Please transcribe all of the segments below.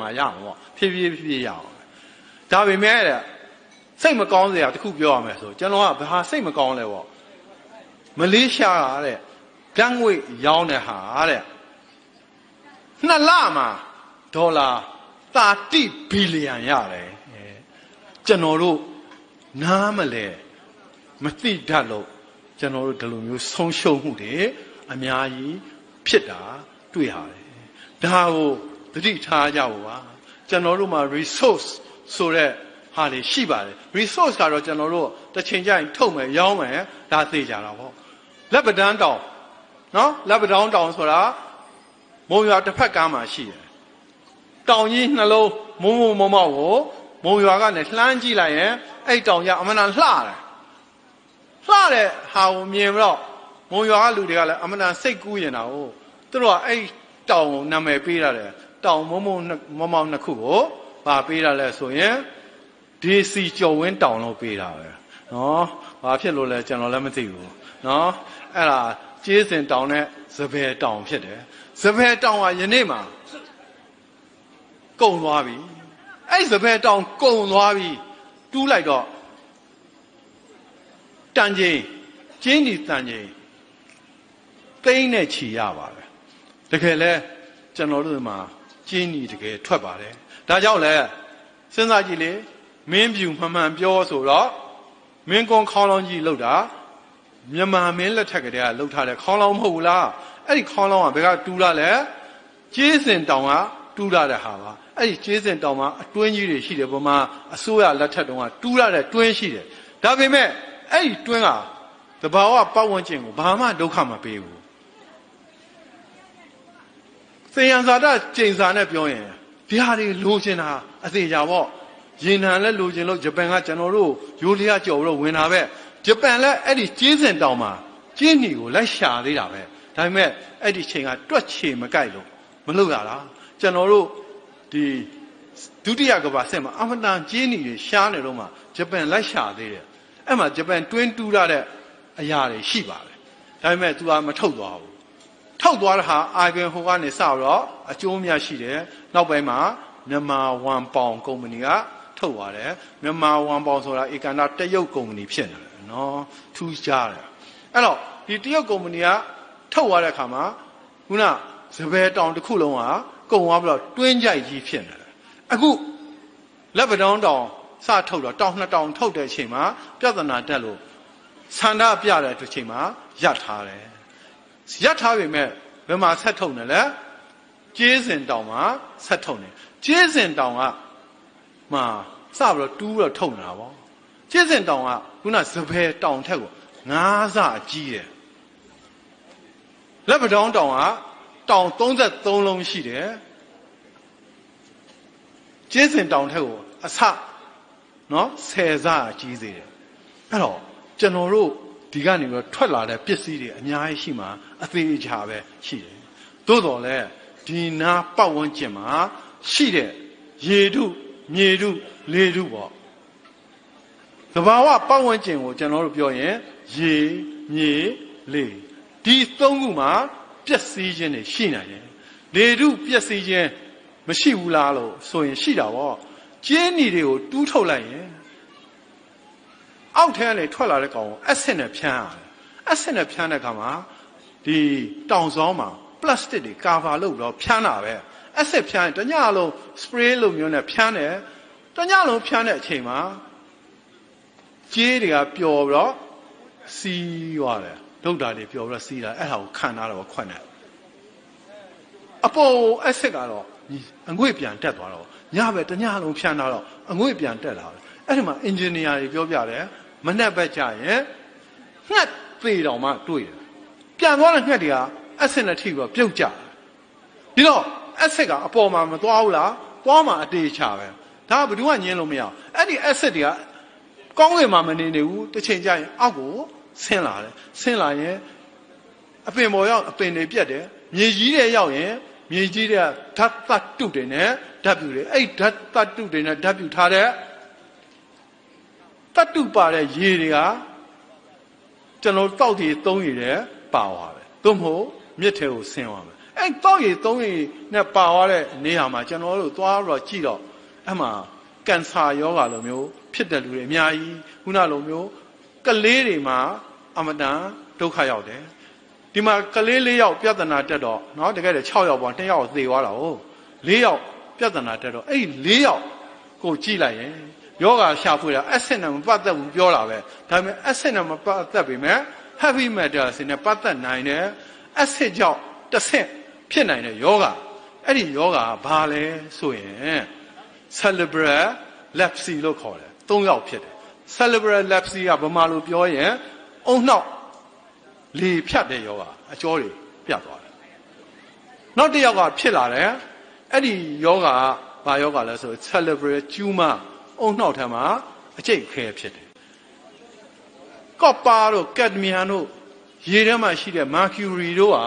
မှာရအောင်ပေါ့ဖြည်းဖြည်းရအောင်ဒါပေမဲ့စိတ်မကောင်းစရာတခုပြောရမယ်ဆိုကျွန်တော်ကဘာစိတ်မကောင်းလဲပေါ့မလေးရှားကတဲ့ဓာတ်ငွေရောင်းတဲ့ဟာတဲ့2 လမှာဒေါ်လာ30 ဘီလီယံရတယ်ကျွန်တော်တို့နားမလဲမသိတတ်လို့ကျွန်တော်တို့ဒီလိုမျိုးဆုံးရှုံးမှုတွေအများကြီးဖြစ်တာတွေ့ရတယ်ဒါကိုသတိထားကြဖို့ပါကျွန်တော်တို့မှာ resource ဆိုတဲ့ဟာတွေရှိပါတယ် resource ကတော့ကျွန်တော်တို့တစ်ချိန်ကျရင်ထုတ်မယ်ရောင်းမယ်ဒါသိကြတာပေါ့လက်ပတန်းတောင်နော်လက်ပတန်းတောင်ဆိုတာမုံရွာတစ်ဖက်ကမ်းမှာရှိတယ်တောင်ကြီးနှလုံးမုံကိုမုံရွာကနေလှမ်းကြည့်လိုက်ရင်အဲ့တောင်ကြီးအမှန်တန်လှတယ်ဟာကိုမြင်တော့မုံရွာကလူတွေကလည်းအမှန်တန်စိတ်ကူးရင်တာကိုသူတို့ကအဲ့တောင်ကိုနာမည်ပေးရတယ်တောင်မုံနှစ်ခုကိုဗာပေးရလဲဆိုရင်ဒေစီကျော်ဝင်းတောင်လို့ပေးတာပဲနော်ဘာဖြစ်လို့လဲကျွန်တော်လည်းမသိဘူးနော်အဲ့ဒါကျေးစင်တောင်နဲ့စပယ်တောင်ဖြစ်တယ်စပယ်တောင်ကယနေ့မှာကုန်သွားပြီအဲ့စပယ်တောင်ကုန်သွားပြီတူးလိုက်တော့တန်ချင်းကျင်းဒီတန်ချင်းသိန်းနဲ့ချီရပါတယ်တကယ်လဲကျွန်တော်တို့မှာကျင်းဒီတကယ်ထွက်ပါတယ်ဒါကြောင့်လဲစဉ်းစားကြည့်လေမင်းပြူမှန်ပြောဆိုတော့မင်းကွန်ခေါင်းလောင်းကြီးလောက်တာမြန်မာမင်းလက်ထက်ကတည်းကလှုပ်ထားတဲ့ခေါင်းလောင်းမဟုတ်ဘူးလားအဲ့ဒီခေါင်းလောင်းကဘယ်ကတူးလာလဲကျေးစင်တောင်ကတူးလာတဲ့ဟာပါအဲ့ဒီကျေးစင်တောင်မှာအတွင်းကြီးတွေရှိတယ်ဗမာအစိုးရလက်ထက်တုန်းကတူးလာတဲ့တွင်းရှိတယ်ဒါပေမဲ့အဲ့ဒီတွင်းကသဘာဝပတ်ဝန်းကျင်ကိုဘာမှဒုက္ခမပေးဘူးသေယံဇာတကျိန်စာနဲ့ပြောရင်ဒီဟာတွေလိုချင်တာအသေးကြပေါ့ရင်နံလည်းလိုချင်လို့ဂျပန်ကကျွန်တော်တို့ရိုးလျားကြော်လို့ဝင်တာပဲဂျပန်လည်းအဲ့ဒီကျေးစင်တောင်မှာကျင်းနီကိုလိုက်ရှာသေးတာပဲဒါပေမဲ့အဲ့ဒီချိန်ကတွက်ချေမကြိုက်လို့မလုပ်ရတာကျွန်တော်တို့ဒီဒုတိယကမ္ဘာစစ်မှာအမှန်တန်ကျင်းနီတွေရှားနေတော့မှဂျပန်လိုက်ရှာသေးတယ်အဲ့မှာဂျပန်တွင်းတူးရတဲ့အရာတွေရှိပါတယ်ဒါပေမဲ့ तू ကမထုတ်သွားဘူးထုတ်သွားတဲ့ဟာအာဂင်ဟိုကနေစတော့အကျိုးများရှိတယ်နောက်ပိုင်းမှာမြန်မာဝန်ပေါင်ကုမ္ပဏီကထုတ်သွားတယ်မြန်မာဝန်ပေါင်ဆိုတာဧကန်တာတရုတ်ကုမ္ပဏီဖြစ်နေတယ်နော်ထူးခြားတယ်အဲ့တော့ဒီတရုတ်ကုမ္ပဏီကထုတ်သွားတဲ့အခါမှာခုနစပယ်တောင်တစ်ခုလုံးကကုန်သွားပြီးတော့တွင်းကြိုက်ကြီးဖြစ်နေတယ်အခုလက်ပတောင်းတောင်စထုတ်တော့တောင်2 တောင်ထုတ်တဲ့အချိန်မှာပြဿနာတက်လို့ဆန္ဒပြတဲ့အချိန်မှာရပ်ထားတယ်ရပ်ထားပေမဲ့ဘယ်မှာဆက်ထုတ်နေလဲကျေးစင်တောင်မှာဆက်ထုတ်နေကျေးစင်တောင်ကမှာစပြီးတော့တူးတော့ထုတ်နေတာပေါ့ကျေးစင်တောင်ကခုနစပယ်တောင်ထက်ကို9 ဆအကြီးတယ်လက်ပတောင်းတောင်ကတောင်33 လုံးရှိတယ်ကျေးစင်တောင်ထက်ကိုအဆနော်10 ဆအကြီးသေးတယ်အဲ့တော့ကျွန်တော်တို့ဒီကနေပြီးတော့ထွက်လာတဲ့ပစ္စည်းတွေအများကြီးရှိမှအသေးအချာပဲရှိတယ်သို့တော်လည်းဒီနာပတ်ဝန်းကျင်မှာရှိတဲ့ရေထုမြေထုလေထုပေါ့သဘာဝပတ်ဝန်းကျင်ကိုကျွန်တော်တို့ပြောရင်ရေမြေလေဒီ3ခုမှာပျက်စီးခြင်းတွေရှိနိုင်တယ်လေထုပျက်စီးခြင်းမရှိဘူးလားလို့ဆိုရင်ရှိတာပေါ့ကျင်းနီတွေကိုတူးထုတ်လိုက်ရင်အောက်ထဲကနေထွက်လာတဲ့ကောင်ကိုအက်ဆစ်နဲ့ဖြန်းရတယ်အက်ဆစ်နဲ့ဖြန်းတဲ့အခါမှာဒီတောင်စောင်းမှာပလတ်စတစ်တွေကာဗာလုပ်ပြီးတော့ဖြန်းတာပဲအက်ဆစ်ဖြန်းရင်တညလုံးစပရေးလိုမျိုးနဲ့ဖြန်းတယ်တညလုံးဖြန်းတဲ့အချိန်မှာကြေးတွေကပျော်ပြီးတော့စီးသွားတယ်ဒုတ်တာတွေပျော်ပြီးတော့စီးတာအဲ့ဒါကိုခံထားတော့ခွက်နဲ့အပေါ်အက်ဆစ်ကတော့အငွေ့ပြန်တက်သွားတော့ညပဲတညလုံးဖြန်းထားတော့အငွေ့ပြန်တက်လာတယ်အဲ့ဒီမှာအင်ဂျင်နီယာတွေပြောပြတယ်မနှက်ဘက်ကြရင်ငှက်သေးတော်မှတွေ့တယ်ပြန်သွားတဲ့ငှက်တွေကအက်ဆစ်နဲ့ထိပြီးတော့ပြုတ်ကြတယ်ဒီတော့အက်ဆစ်ကအပေါ်မှာမသွားဘူးလားသွားမှာအတေးချပဲဒါကဘယ်သူကညင်းလို့မရအောင်အဲ့ဒီအက်ဆစ်တွေကကောင်းကင်မှာမနေနေဘူးတစ်ချိန်ကျရင်အောက်ကိုဆင်းလာတယ်ဆင်းလာရင်အပင်ပေါ်ရောက်အပင်တွေပြတ်တယ်မြေကြီးတွေရောက်ရင်မြေကြီးတွေကဓာတ်သတ္တုတွေနဲ့ဓာတ်ပြူတွေအဲ့ဓာတ်သတ္တုတွေနဲ့ဓာတ်ပြူထားတဲ့တတ်တုပါတဲ့ရေတွေကကျွန်တော်တောက်တည်သုံးရည်တယ်ပါသွားပဲသို့မဟုတ်မြစ်ထဲကိုဆင်းသွားမယ်အဲ့ အဲ့တော့ရေသုံးရေနဲ့ပါသွားတဲ့နေရာမှာကျွန်တော်တို့သွားတော့ကြည့်တော့အဲ့မှာကင်ဆာယောဂါလိုမျိုးဖြစ်တဲ့လူတွေအများကြီးခုနလိုမျိုးကလေးတွေမှာအမတန်ဒုက္ခရောက်တယ်ဒီမှာကလေး၄ယောက်ပြဿနာတက်တော့เนาะတကယ်6ယောက်ပေါ့2ယောက်သေသွားတာဟုတ်4ယောက်ပြဿနာတက်တော့အဲ့4ယောက်ကိုကြည့်လိုက်ရင်ယောဂါရှာဖွေတာအက်ဆစ်နဲ့မပတ်သက်ဘူးပြောတာပဲဒါပေမဲ့အက်ဆစ်နဲ့မပတ်သက်ပေမဲ့ heavy metal စနဲ့ပတ်သက်နိုင်တယ်အက်ဆစ်ကြောင့်တစ်ဆင့်ဖြစ်နိုင်တဲ့ယောဂအဲ့ဒီယောဂါဘာလဲဆိုရင် cerebral palsy လို့ခေါ်တယ်3ယောက်ဖြစ်တယ် cerebral palsy ကဘာမှလို့ပြောရင်အုံနှောက်လေဖြတ်တဲ့ယောဂအကျော်တွေပြတ်သွားတယ်နောက်တစ်ယောက်ကဖြစ်လာတယ်အဲ့ဒီယောဂဘာယောဂလဲဆို cerebral tumor အုံနှောက်ထဲမှာအကျိတ်ခဲဖြစ်တယ်ကော့ပါတို့ကက်ဒမီယမ်တို့ရေထဲမှာရှိတဲ့ mercury တို့ဟာ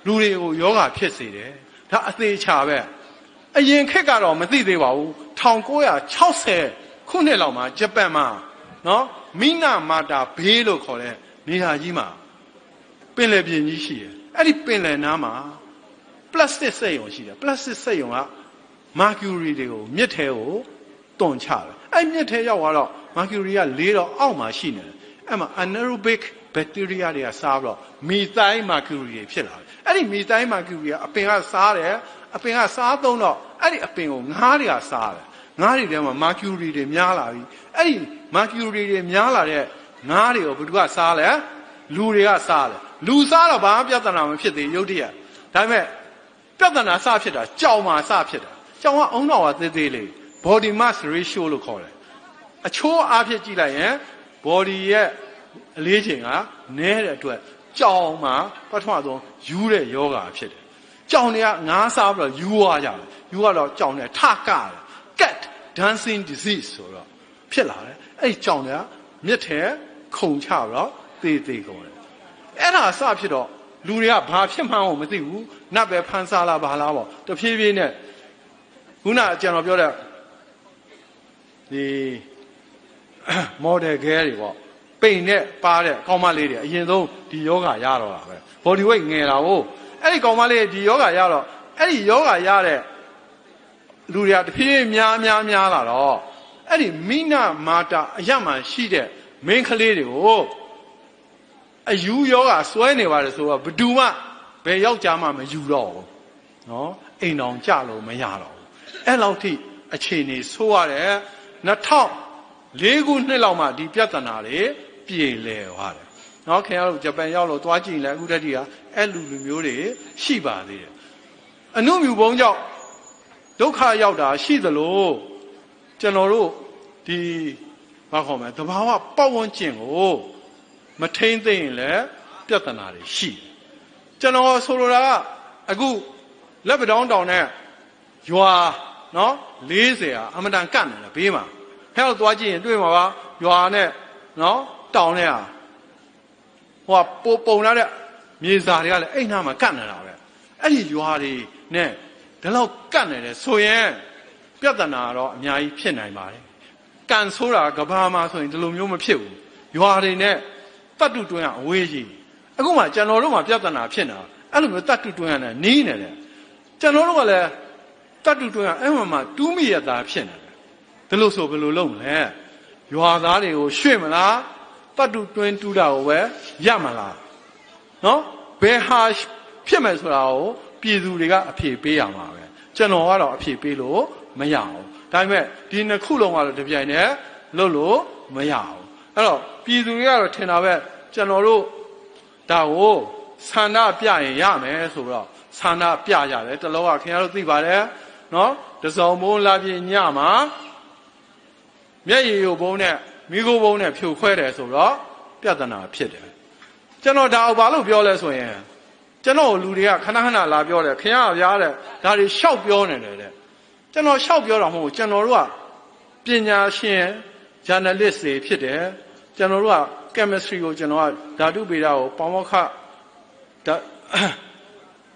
လူတွေကိုယောဂဖြစ်စေတယ်ဒါအသေးချာပဲအရင်ခေတ်ကတော့မသိသေးပါဘူး1960ခုနှစ်လောက်မှာဂျပန်မှာနော်မိနာမာတာဘေးလို့ခေါ်တဲ့နေရာကြီးမှာပင်လယ်ပြင်ကြီးရှိတယ်အဲ့ဒီပင်လယ်နားမှာပလတ်စတစ်စက်ရုံရှိတယ်ပလတ်စတစ်စက်ရုံက mercury တွေကိုမြစ်ထဲကိုတွန်ချတယ်အဲ့မြစ်ထဲရောက်သွားတော့ mercury က၄တော့အောက်မှာရှိနေတယ်အဲ့မှာ anaerobic bacteria တွေကစားပြီးတော့ methane mercury တွေဖြစ်လာတယ်အဲ့ဒီ methane mercury ကအပင်ကစားတယ်အပင်ကစားသုံးတော့အဲ့ဒီအပင်ကိုငါးတွေကစားတယ်ငါးတွေထဲမှာ mercury တွေများလာပြီအဲ့ဒီ mercury တွေများလာတဲ့ငါးတွေကိုဘယ်သူကစားလဲလူတွေကစားတယ်လူစားတော့ဘာမှပြဿနာမဖြစ်သေးရုပ်တရက်ဒါပေမဲ့ပြဿနာစဖြစ်တာကြောင်မှာစဖြစ်တာကြောင်ကအုံတော်ကသေးသေးလေး body mass ratio လို့ခေါ်တယ်အချိုးအားဖြင့်ကြည့်လိုက်ရင် body ရဲ့အလေးချိန်ကနည်းတဲ့အတွက်ကြောင်မှာပထမဆုံးယူတဲ့ယောဂါဖြစ်တယ်ကြောင်တွေကငါးစားပြီးတော့ယူသွားကြတယ်ယူကတော့ကြောင်တွေထကတယ် cat dancing disease ဆိုတော့ဖြစ်လာတယ်အဲ့ကြောင်တွေကမြစ်ထဲခုန်ချပြီးတော့သေသေးကုန်တယ်အဲ့ဒါစဖြစ်တော့လူတွေကဘာဖြစ်မှန်းကိုမသိဘူးနတ်ပဲဖန်ဆာလာဘာလားပေါ့တဖြည်းဖြည်းနဲ့ခုနကျွန်တော်ပြောတဲ့ဒီ model girl တွေပေါ့ပိန်နဲ့ပါတဲ့ကောင်မလေးတွေအရင်ဆုံးဒီယောဂရတော့တာပဲ body weight ငယ်တာကိုအဲ့ဒီကောင်မလေးဒီယောဂရတော့အဲ့ဒီယောဂရတဲ့လူတွေကတဖြည်းဖြည်းများလာတော့အဲ့ဒီမိနာမာတာအရမှန်ရှိတဲ့မင်းကလေးတွေကိုအယူယောဂဆွဲနေပါတယ်ဆိုတော့ဘယ်သူမှဘယ်ယောက်ျားမှမယူတော့ဘူးနော်အိမ်တော်ကြလို့မရတော့ဘူးအဲ့လောက်ထိအခြေအနေဆိုးရတယ်2004ခုနှစ်လောက်မှဒီပြဿနာတွေပြေလည်သွားတယ်နော်ခင်ဗျားတို့ဂျပန်ရောက်လို့သွားကြည့်လဲအခုတည်းကအဲ့လူမျိုးတွေရှိပါသေးတယ်အနုမြူပုံကြောင့်ဒုက္ခရောက်တာရှိသလိုကျွန်တော်တို့ဒီဘာခေါ်မလဲသဘာဝပတ်ဝန်းကျင်ကိုမထိမ့်သိရင်လည်းပြဿနာတွေရှိတယ်ကျွန်တော်ဆိုလိုတာကအခုလက်ပတောင်းတောင်နဲ့ရွာနော်40ဟာအမတန်ကန့်နေတယ်ဘေးမှာဟဲ့တော့သွားကြည့်ရင်တွေ့မှာပါရွာနဲ့နော်တောင်နဲ့ဟာဟိုကပုံလာတဲ့မြေစာတွေကလည်းအိမ်နာမှာကန့်နေတာပဲအဲ့ဒီရွာတွေနဲ့ဒီလောက်ကန့်နေတယ်ဆိုရင်ပြဿနာတော့အများကြီးဖြစ်နိုင်ပါတယ်ကန်ဆိုးတာကဘာမှဆိုရင်ဒီလိုမျိုးမဖြစ်ဘူးရွာတွေနဲ့တတ်တုတွင်းကအဝေးကြီးအခုမှကျွန်တော်တို့မှပြဿနာဖြစ်နေတာအဲ့လိုမျိုးတတ်တုတွင်းကနေနီးနေတယ်ကျွန်တော်တို့ကလည်းတတ်တုတွင်းကအဲ့မှာတူးမိရတာဖြစ်နေတယ်ဒီလိုဆိုဘယ်လိုလုပ်မလဲရွာသားတွေကိုရွှေ့မလားတတ်တုတွင်းတူးတာကိုပဲရမလားနော်ဘယ်ဟာဖြစ်မယ်ဆိုတာကိုပြည်သူတွေကအဖြေပေးရမှာပဲကျွန်တော်ကတော့အဖြေပေးလို့မရဘူးဒါပေမဲ့ဒီနှစ်ခုလုံးကတော့တပြိုင်တည်းလုပ်လို့မရဘူးအဲ့တော့ပြည်သူတွေကတော့ထင်တာပဲကျွန်တော်တို့ဒါကိုဆန္ဒပြရင်ရမယ်ဆိုတော့ဆန္ဒပြရတယ်တလောကခင်ဗျားတို့သိပါတယ်နော်တစုံဘုံလာပြင်းညမှာမျက်ရည်ယိုဘုံနဲ့မိခိုးဘုံနဲ့ဖြိုခွဲတယ်ဆိုတော့ပြဿနာဖြစ်တယ်ကျွန်တော်ဒါဘာလို့ပြောလဲဆိုရင်ကျွန်တော်လူတွေကခဏခဏလာပြောတယ်ခင်ဗျားရားတဲ့ဒါတွေရှောက်ပြောနေတယ်တဲ့ကျွန်တော်ရှောက်ပြောတာမဟုတ်ဘူးကျွန်တော်တို့ကပညာရှင် journalist တွေဖြစ်တယ်ကျွန်တော်တို့က chemistry ကိုကျွန်တော်ကဓာတုဗေဒကိုပေါမောက္ခ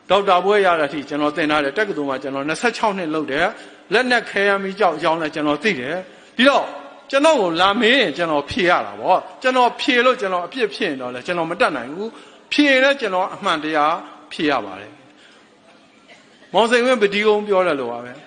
ဒေါက်တာဘွဲရတဲ့အထိကျွန်တော်သင်ထားတယ်တက္ကသိုလ်မှာကျွန်တော်26နှစ်လုပ်တယ်လက်နက်ခဲယမ်းပြီးကြောက်ရောင်းလဲကျွန်တော်သိတယ်ဒီတော့ကျွန်တော်ကိုလာမင်းရင်ကျွန်တော်ဖြေရတာပေါ့ကျွန်တော်ဖြေလို့ကျွန်တော်အပြစ်ဖြစ်ရင်တော့လဲကျွန်တော်မတတ်နိုင်ဘူးဖြေရင်လည်းကျွန်တော်အမှန်တရားဖြေရပါတယ် မောင်စိန်ဝင်းပတိကုံပြောတယ်လို့ပါပဲ